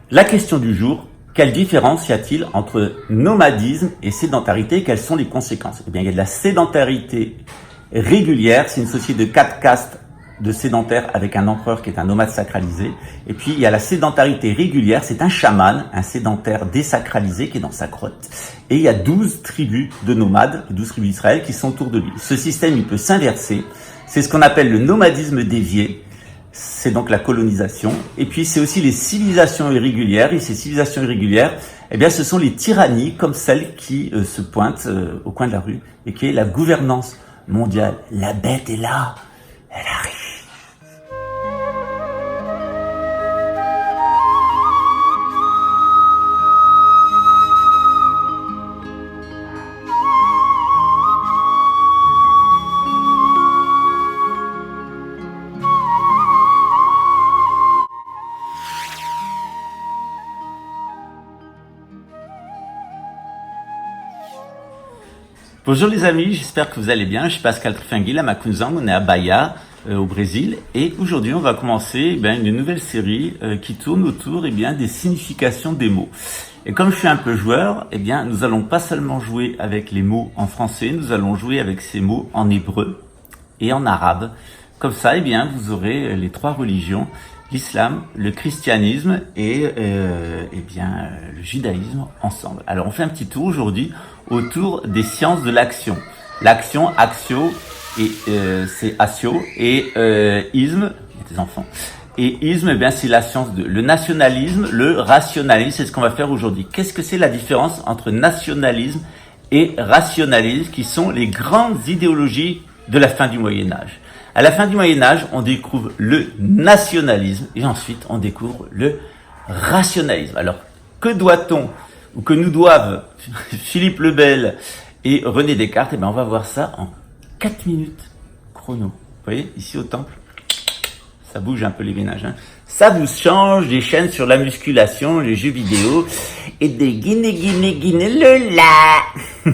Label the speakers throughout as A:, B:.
A: La question du jour, quelle différence y a-t-il entre nomadisme et sédentarité? Quelles sont les conséquences? Eh bien, il y a de la sédentarité régulière, c'est une société de 4 castes de sédentaires avec un empereur qui est un nomade sacralisé. Et puis, il y a la sédentarité régulière, c'est un chaman, un sédentaire désacralisé qui est dans sa grotte. Et il y a 12 tribus de nomades, 12 tribus d'Israël qui sont autour de lui. Ce système, il peut s'inverser. C'est ce qu'on appelle le nomadisme dévié. C'est donc la colonisation. Et puis, c'est aussi les civilisations irrégulières. Et ces civilisations irrégulières, eh bien, ce sont les tyrannies comme celle qui se pointe au coin de la rue et qui est la gouvernance mondiale. La bête est là. Elle arrive. Bonjour les amis, j'espère que vous allez bien. Je suis Pascal Trifinguil à Macunzang, on est à Bahia, au Brésil. Et aujourd'hui, on va commencer une nouvelle série qui tourne autour des significations des mots. Et comme je suis un peu joueur, nous allons pas seulement jouer avec les mots en français, nous allons jouer avec ces mots en hébreu et en arabe. Comme ça, vous aurez les 3 religions, l'islam, le christianisme et le judaïsme ensemble. Alors on fait un petit tour aujourd'hui autour des sciences de l'action. L'action, axio, et c'est asio, et isme, des enfants. Et isme, c'est la science de le nationalisme, le rationalisme, c'est ce qu'on va faire aujourd'hui. Qu'est-ce que c'est la différence entre nationalisme et rationalisme, qui sont les grandes idéologies de la fin du Moyen-Âge? À la fin du Moyen-Âge, on découvre le nationalisme et ensuite on découvre le rationalisme. Alors, que doit-on ou que nous doivent Philippe le Bel et René Descartes? On va voir ça en 4 minutes chrono. Vous voyez, ici au temple, ça bouge un peu les ménages. Ça vous change des chaînes sur la musculation, les jeux vidéo et des guiné le la.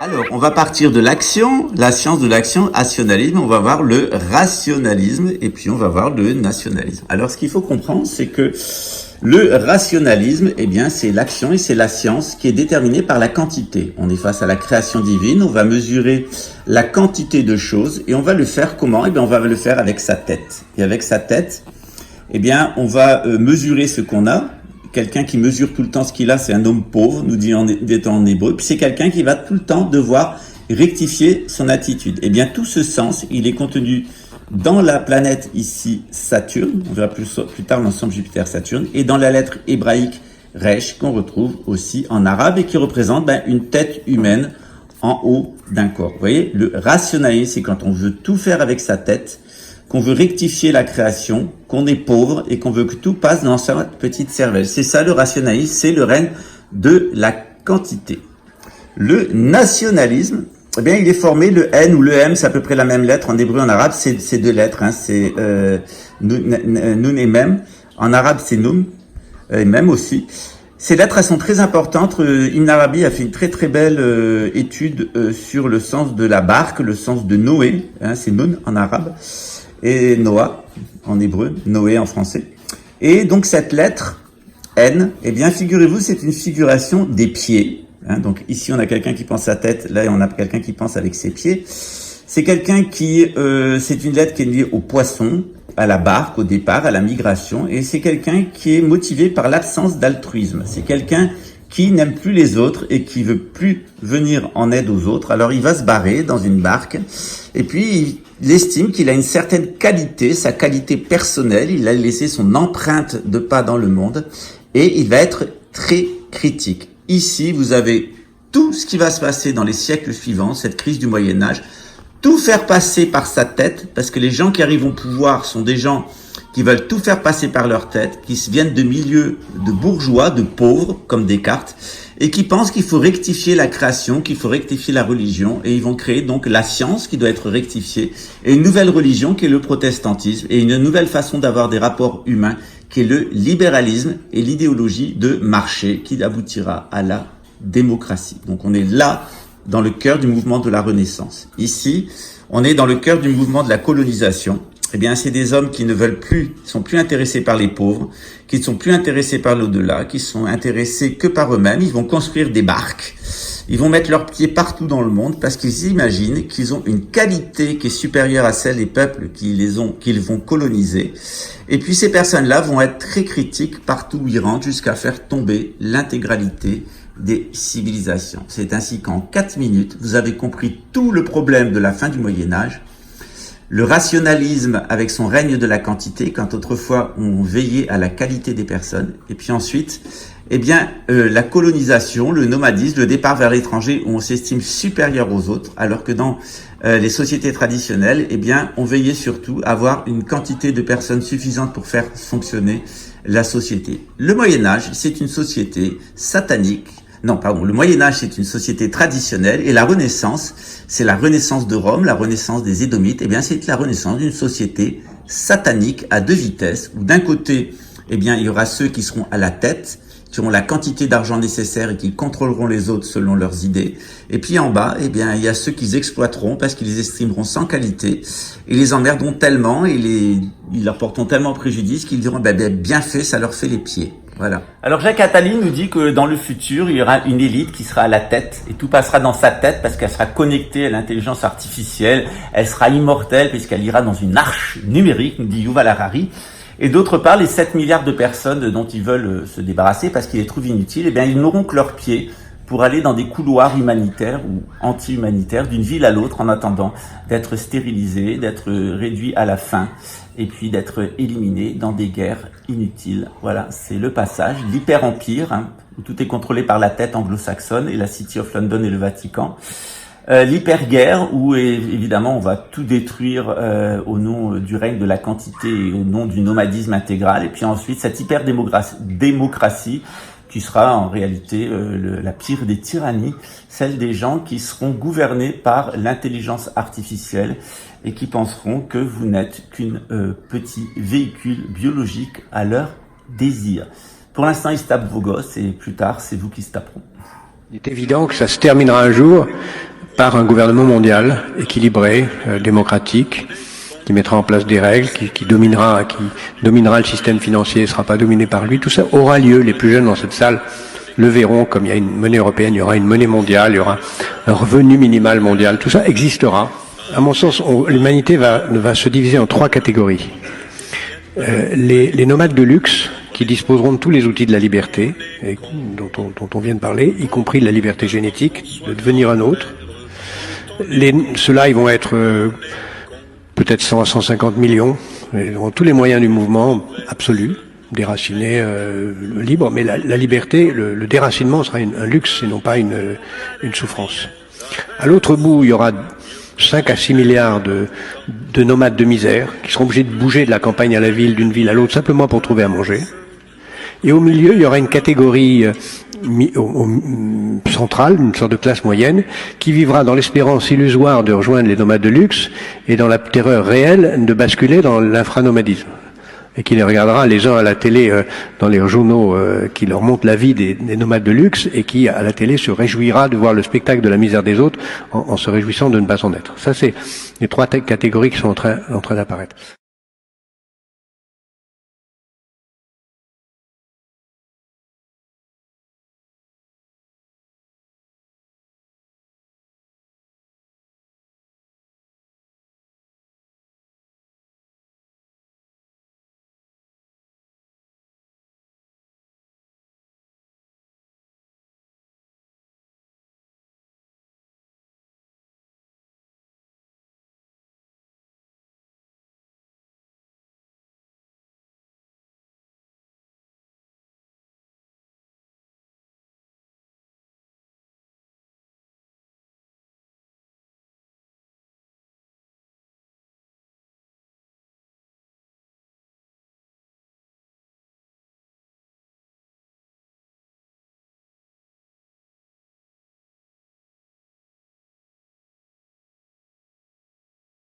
A: Alors, on va partir de l'action, la science de l'action, actionnalisme, on va voir le rationalisme et puis on va voir le nationalisme. Alors, ce qu'il faut comprendre, c'est que le rationalisme, c'est l'action et c'est la science qui est déterminée par la quantité. On est face à la création divine, on va mesurer la quantité de choses et on va le faire comment? On va le faire avec sa tête. Et avec sa tête, on va mesurer ce qu'on a. Quelqu'un qui mesure tout le temps ce qu'il a, c'est un homme pauvre, nous dit en hébreu. Puis c'est quelqu'un qui va tout le temps devoir rectifier son attitude. Tout ce sens, il est contenu dans la planète ici Saturne, on verra plus tard l'ensemble Jupiter-Saturne, et dans la lettre hébraïque Resh, qu'on retrouve aussi en arabe et qui représente une tête humaine en haut d'un corps. Vous voyez, le rationalisme, c'est quand on veut tout faire avec sa tête, qu'on veut rectifier la création, qu'on est pauvre et qu'on veut que tout passe dans sa petite cervelle. C'est ça le rationalisme, c'est le règne de la quantité. Le nationalisme, il est formé, le N ou le M, c'est à peu près la même lettre, en hébreu, en arabe, c'est 2 lettres, c'est Nun et Mem. En arabe, c'est Nun, et Mem aussi. Ces lettres, elles sont très importantes. Ibn Arabi a fait une très très belle étude sur le sens de la barque, le sens de Noé, c'est Nun en arabe. Et Noah en hébreu, Noé en français. Et donc cette lettre N, figurez-vous, c'est une figuration des pieds. Donc ici on a quelqu'un qui pense sa tête, là on a quelqu'un qui pense avec ses pieds. C'est quelqu'un qui, c'est une lettre qui est liée au poisson, à la barque, au départ, à la migration, et c'est quelqu'un qui est motivé par l'absence d'altruisme. C'est quelqu'un qui n'aime plus les autres et qui veut plus venir en aide aux autres. Alors il va se barrer dans une barque, et puis il estime qu'il a une certaine qualité, sa qualité personnelle, il a laissé son empreinte de pas dans le monde, et il va être très critique. Ici, vous avez tout ce qui va se passer dans les siècles suivants, cette crise du Moyen-Âge, tout faire passer par sa tête, parce que les gens qui arrivent au pouvoir sont des gens qui veulent tout faire passer par leur tête, qui viennent de milieux de bourgeois, de pauvres, comme Descartes, et qui pensent qu'il faut rectifier la création, qu'il faut rectifier la religion, et ils vont créer donc la science qui doit être rectifiée, et une nouvelle religion qui est le protestantisme, et une nouvelle façon d'avoir des rapports humains qui est le libéralisme et l'idéologie de marché qui aboutira à la démocratie. Donc on est là dans le cœur du mouvement de la Renaissance. Ici, on est dans le cœur du mouvement de la colonisation. Eh bien, c'est des hommes qui ne veulent plus, qui sont plus intéressés par les pauvres, qui ne sont plus intéressés par l'au-delà, qui sont intéressés que par eux-mêmes. Ils vont construire des barques. Ils vont mettre leurs pieds partout dans le monde parce qu'ils imaginent qu'ils ont une qualité qui est supérieure à celle des peuples qu'ils vont coloniser. Et puis ces personnes-là vont être très critiques partout où ils rentrent jusqu'à faire tomber l'intégralité des civilisations. C'est ainsi qu'en 4 minutes, vous avez compris tout le problème de la fin du Moyen-Âge. Le rationalisme avec son règne de la quantité, quand autrefois on veillait à la qualité des personnes. Et puis ensuite, la colonisation, le nomadisme, le départ vers l'étranger où on s'estime supérieur aux autres, alors que dans les sociétés traditionnelles, on veillait surtout à avoir une quantité de personnes suffisante pour faire fonctionner la société. Le Moyen-Âge, c'est une société satanique. Le Moyen-Âge, c'est une société traditionnelle et la Renaissance, c'est la Renaissance de Rome, la Renaissance des Édomites. C'est la Renaissance d'une société satanique à 2 vitesses où d'un côté, il y aura ceux qui seront à la tête, qui auront la quantité d'argent nécessaire et qui contrôleront les autres selon leurs idées. Et puis en bas, il y a ceux qui les exploiteront parce qu'ils les estimeront sans qualité et les emmerderont tellement et ils leur porteront tellement préjudice qu'ils diront bien fait, ça leur fait les pieds. Voilà. Alors Jacques Attali nous dit que dans le futur, il y aura une élite qui sera à la tête et tout passera dans sa tête parce qu'elle sera connectée à l'intelligence artificielle, elle sera immortelle puisqu'elle ira dans une arche numérique, nous dit Yuval Harari. Et d'autre part, les 7 milliards de personnes dont ils veulent se débarrasser parce qu'ils les trouvent inutiles, ils n'auront que leurs pieds pour aller dans des couloirs humanitaires ou anti-humanitaires d'une ville à l'autre en attendant d'être stérilisés, d'être réduits à la faim et puis d'être éliminés dans des guerres inutiles. Voilà, c'est le passage, l'hyper-empire, où tout est contrôlé par la tête anglo-saxonne et la City of London et le Vatican. L'hyper-guerre où évidemment on va tout détruire au nom du règne de la quantité et au nom du nomadisme intégral. Et puis ensuite cette hyper-démocratie qui sera en réalité la pire des tyrannies, celle des gens qui seront gouvernés par l'intelligence artificielle et qui penseront que vous n'êtes qu'un petit véhicule biologique à leur désir. Pour l'instant, ils se tapent vos gosses et plus tard, c'est vous qui se taperont.
B: Il est évident que ça se terminera un jour par un gouvernement mondial équilibré, démocratique, qui mettra en place des règles, qui dominera le système financier, ne sera pas dominé par lui. Tout ça aura lieu. Les plus jeunes dans cette salle le verront. Comme il y a une monnaie européenne, il y aura une monnaie mondiale, il y aura un revenu minimal mondial. Tout ça existera. À mon sens, l'humanité va se diviser en 3 catégories. Les nomades de luxe, qui disposeront de tous les outils de la liberté, dont on vient de parler, y compris de la liberté génétique, de devenir un autre. Ceux-là, ils vont être peut-être 100 à 150 millions, ils auront tous les moyens du mouvement absolu, déraciné, libre, mais la liberté, le déracinement sera un luxe et non pas une souffrance. À l'autre bout, il y aura 5 à 6 milliards de nomades de misère qui seront obligés de bouger de la campagne à la ville, d'une ville à l'autre, simplement pour trouver à manger. Et au milieu, il y aura une catégorie centrale, une sorte de classe moyenne, qui vivra dans l'espérance illusoire de rejoindre les nomades de luxe et dans la terreur réelle de basculer dans l'infranomadisme. Et qui les regardera les uns à la télé dans les journaux qui leur montrent la vie des nomades de luxe et qui, à la télé, se réjouira de voir le spectacle de la misère des autres en se réjouissant de ne pas en être. Ça, c'est les 3 catégories qui sont en train d'apparaître.